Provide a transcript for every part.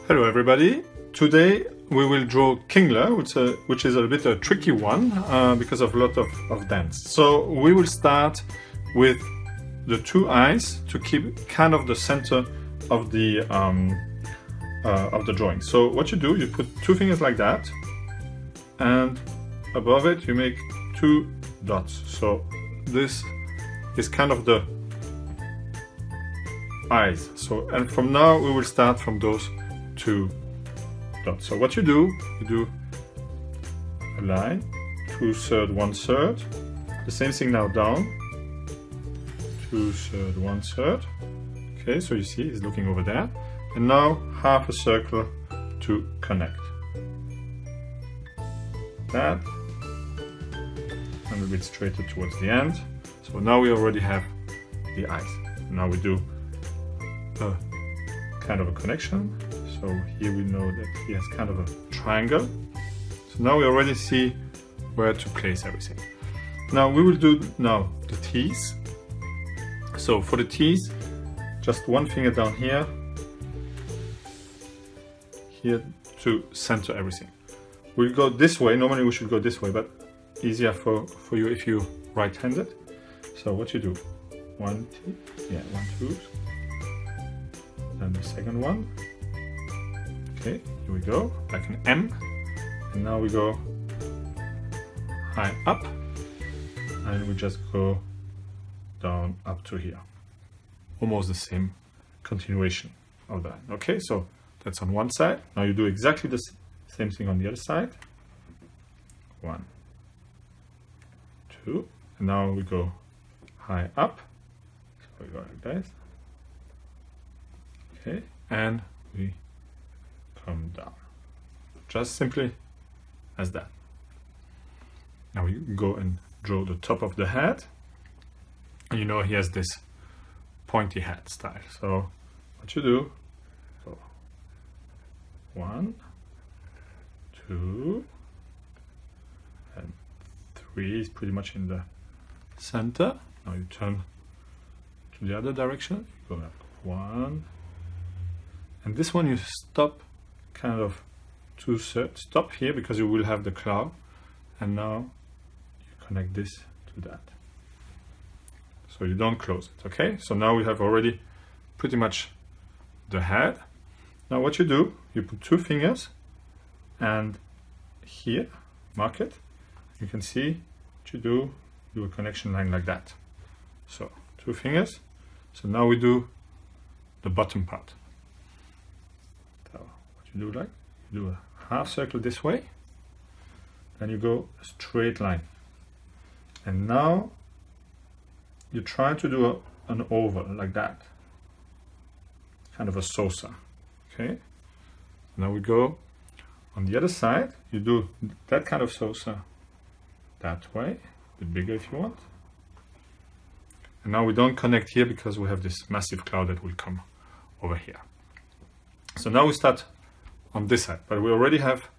Hello everybody. Today we will draw Kingler, which is a bit a tricky one because of a lot of dents. So we will start with the two eyes to keep kind of the center of the drawing. So what you do, you put two fingers like that, and above it you make two dots. So this is kind of the eyes. So, and from now we will start from those two dots. So what you do a line, 2/3, 1/3. The same thing now down, 2/3, 1/3. Okay, so you see it's looking over there. And now half a circle to connect. That. And a bit straighter towards the end. So now we already have the eyes. Now we do a kind of a connection. So here we know that he has kind of a triangle. So now we already see where to place everything. Now we will do now the teeth. So for the teeth, just one finger down here to center everything. We'll go this way. Normally we should go this way, but easier for you if you're right-handed. So what you do, one, two, and the second one. Okay, here we go, like an M. And now we go high up, and we just go down up to here. Almost the same continuation of that. Okay, so that's on one side. Now you do exactly the same thing on the other side. 1, 2, and now we go high up. So we go like this. Okay, and we come down, just simply as that. Now we go and draw the top of the head, and you know he has this pointy head style. So what you do, go 1, 2, and 3 is pretty much in the center. Now you turn to the other direction, you go like 1, and this one you stop kind of stop here because you will have the cloud, and now you connect this to that. So you don't close it, okay? So now we have already pretty much the head. Now what you do, you put two fingers and here, mark it. You can see what you do a connection line like that. So two fingers. So now we do the bottom part. You do a half circle this way, then you go a straight line, and now you try to do an oval like that, kind of a saucer. Okay, now we go on the other side, you do that kind of saucer that way, a bit bigger if you want, and now we don't connect here because we have this massive cloud that will come over here. So now we start on this side, but we already have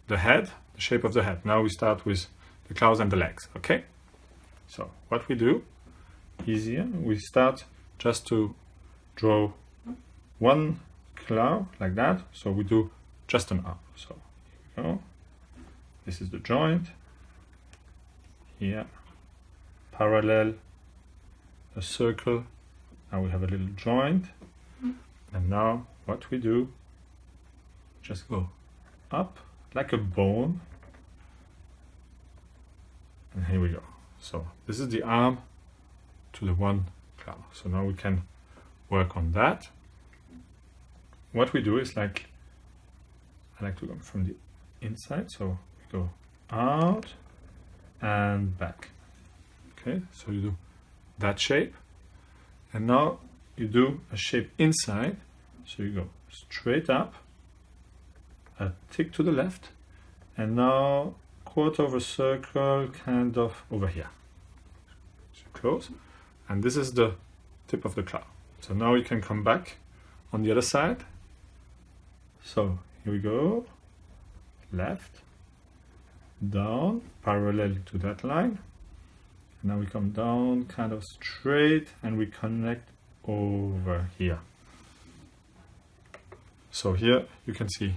the head, the shape of the head. Now we start with the claws and the legs, okay? So what we do, easier, we start just to draw one claw like that. So we do just an arm. So here we go. This is the joint. Here, parallel, a circle. Now we have a little joint. And now what we do, just go up like a bone, and here we go. So this is the arm to the one claw. So now we can work on that. What we do is like, I like to go from the inside, so we go out and back. Okay, so you do that shape, and now you do a shape inside. So you go straight up, a tick to the left, and now quarter of a circle kind of over here. So close, and this is the tip of the claw. So now you can come back on the other side. So here we go, left, down, parallel to that line. And now we come down kind of straight, and we connect over here. So here you can see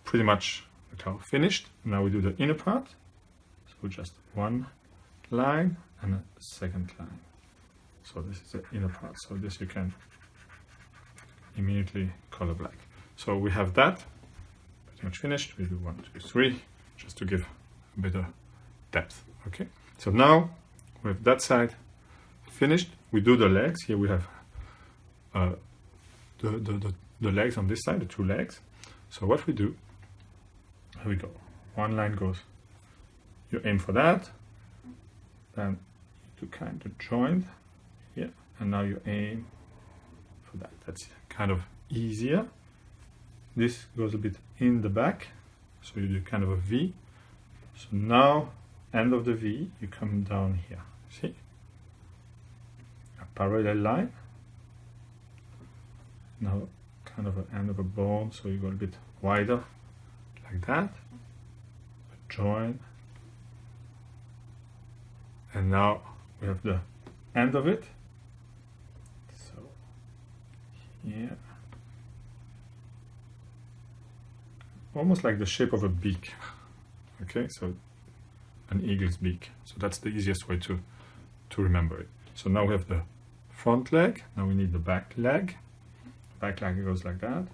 pretty much the cloud finished. Now we do the inner part. So just one line and a second line. So this is the inner part. So this you can immediately color black. So we have that pretty much finished. We do 1, 2, 3, just to give a bit of depth. Okay. So now we have that side finished. We do the legs. Here we have the legs on this side, the 2 legs. So what we do, here we go. One line goes, you aim for that, then you kind of join here, and now you aim for that. That's kind of easier. This goes a bit in the back, so you do kind of a V. So now, end of the V, you come down here. See? A parallel line. Now, kind of an end of a bone, so you go a bit wider, like that. A join. And now we have the end of it. So, here. Almost like the shape of a beak. Okay, so an eagle's beak. So that's the easiest way to remember it. So now we have the front leg. Now we need the back leg. Back leg goes like that.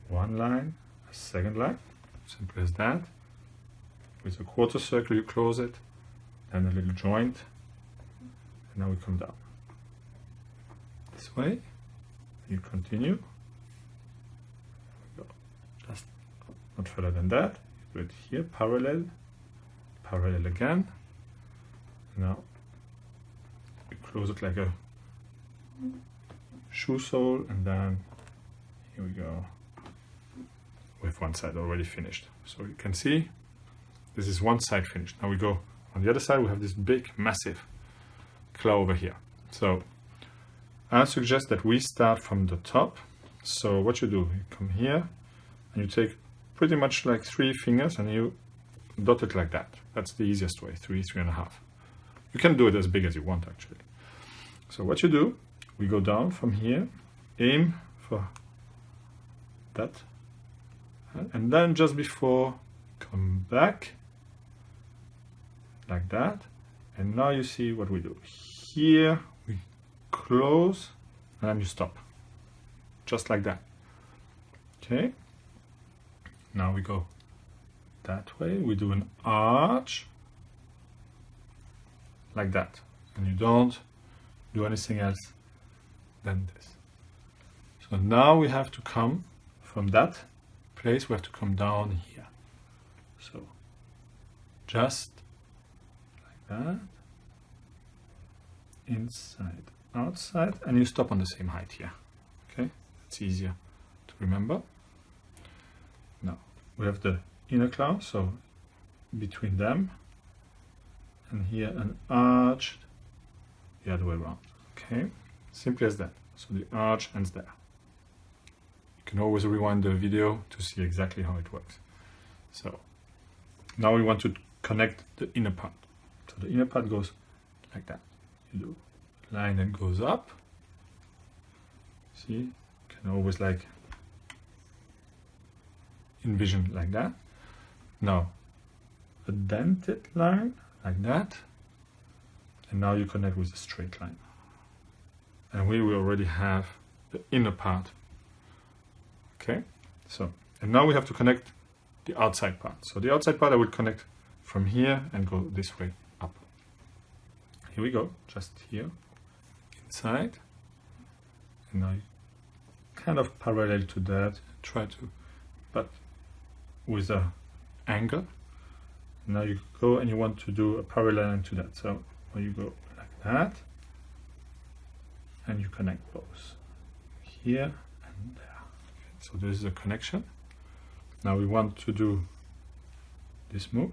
One line, a second line. Simple as that. With a quarter circle, you close it. Then a little joint. And now we come down. This way. You continue. Just not further than that. You do it here, parallel. Parallel again. Now you close it like a shoe sole, and then here we go with one side already finished. So you can see this is one side finished. Now we go on the other side. We have this big massive claw over here. So I suggest that we start from the top. So what you do, you come here and you take pretty much like 3 fingers and you dot it like that. That's the easiest way, 3, 3.5. You can do it as big as you want actually. So what you do, we go down from here, aim for that, and then just before, come back, like that, and now you see what we do. Here we close, and then you stop, just like that. Okay, now we go that way, we do an arch, like that, and you don't do anything else than this. So now we have to come from that place, we have to come down here. So just like that, inside, outside, and you stop on the same height here. Okay, it's easier to remember. Now we have the inner claw, so between them, and here an arch the other way around. Okay, simply as that. So the arch ends there. You can always rewind the video to see exactly how it works. So now we want to connect the inner part. So the inner part goes like that. You do a line that goes up. See, you can always like envision like that. Now a dented line like that. And now you connect with a straight line. And we will already have the inner part. Okay, so, and now we have to connect the outside part. So the outside part I will connect from here and go this way up. Here we go, just here, inside. And now you kind of parallel to that, try to, but with a angle. Now you go and you want to do a parallel line to that. So you go like that, and you connect both here and there. Okay, so this is a connection. Now we want to do this move.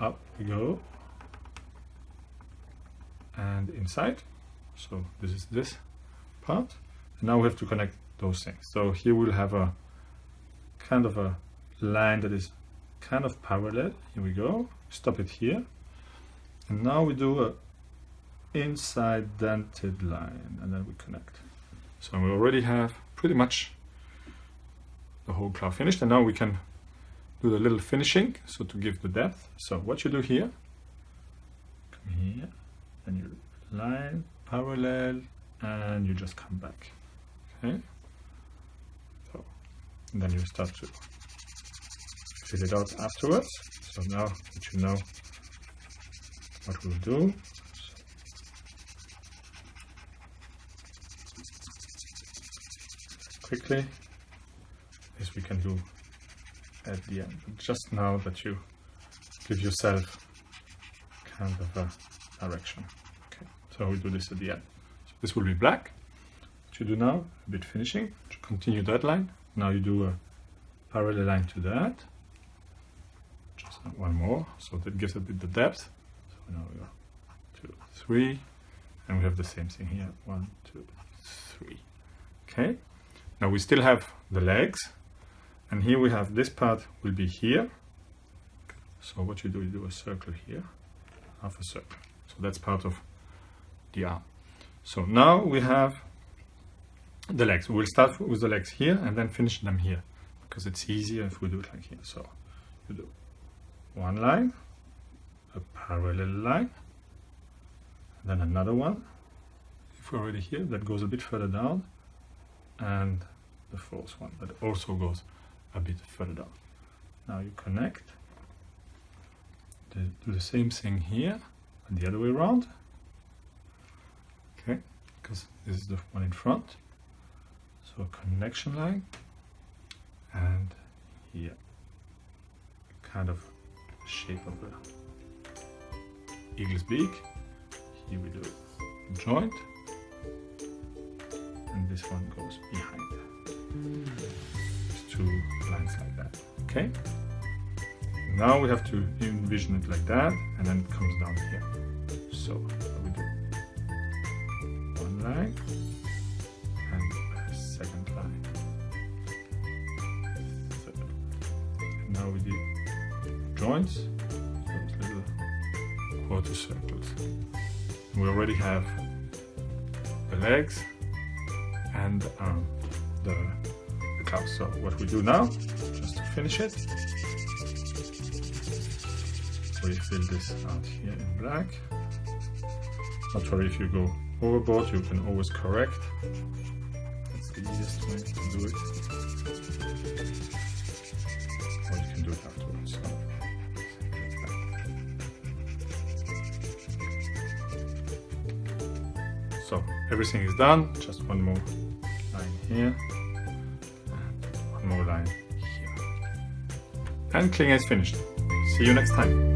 Up we go, and inside. So this is this part. And now we have to connect those things. So here we'll have a kind of a line that is kind of parallel. Here we go. Stop it here. And now we do a inside dented line, and then we connect. So we already have pretty much the whole cloud finished, and now we can do the little finishing, so to give the depth. So what you do here, come here, and you line parallel, and you just come back. Okay, so and then you start to fill it out afterwards. So now that you know what we'll do, so quickly, this we can do at the end. But just now that you give yourself kind of a direction. Okay, so we do this at the end. So this will be black. What you do now, a bit finishing, to continue that line. Now you do a parallel line to that. Just one more, so that gives a bit the depth. So now we go 2, 3, and we have the same thing here. 1, 2, 3. Okay. Now we still have the legs, and here we have this part will be here. So what you do a circle here, half a circle. So that's part of the arm. So now we have the legs. We'll start with the legs here and then finish them here, because it's easier if we do it like here. So you do one line, a parallel line, then another one. If we're already here, that goes a bit further down, and the fourth one that also goes a bit further down. Now you connect, do the same thing here and the other way around. Okay, because this is the one in front. So a connection line, and here kind of shape of the eagle's beak. Here we do a joint, and this one goes behind. Just 2 lines like that. Okay. Now we have to envision it like that, and then it comes down here. So we do one line and a second line, third. And now we do joints, those little quarter circles. We already have the legs and the cloud. So what we do now, just to finish it, we fill this out here in black. Not worry if you go overboard, you can always correct. That's the easiest way to do it. Or you can do it afterwards. So everything is done, just one more line here and one more line here. And Kingler is finished. See you next time.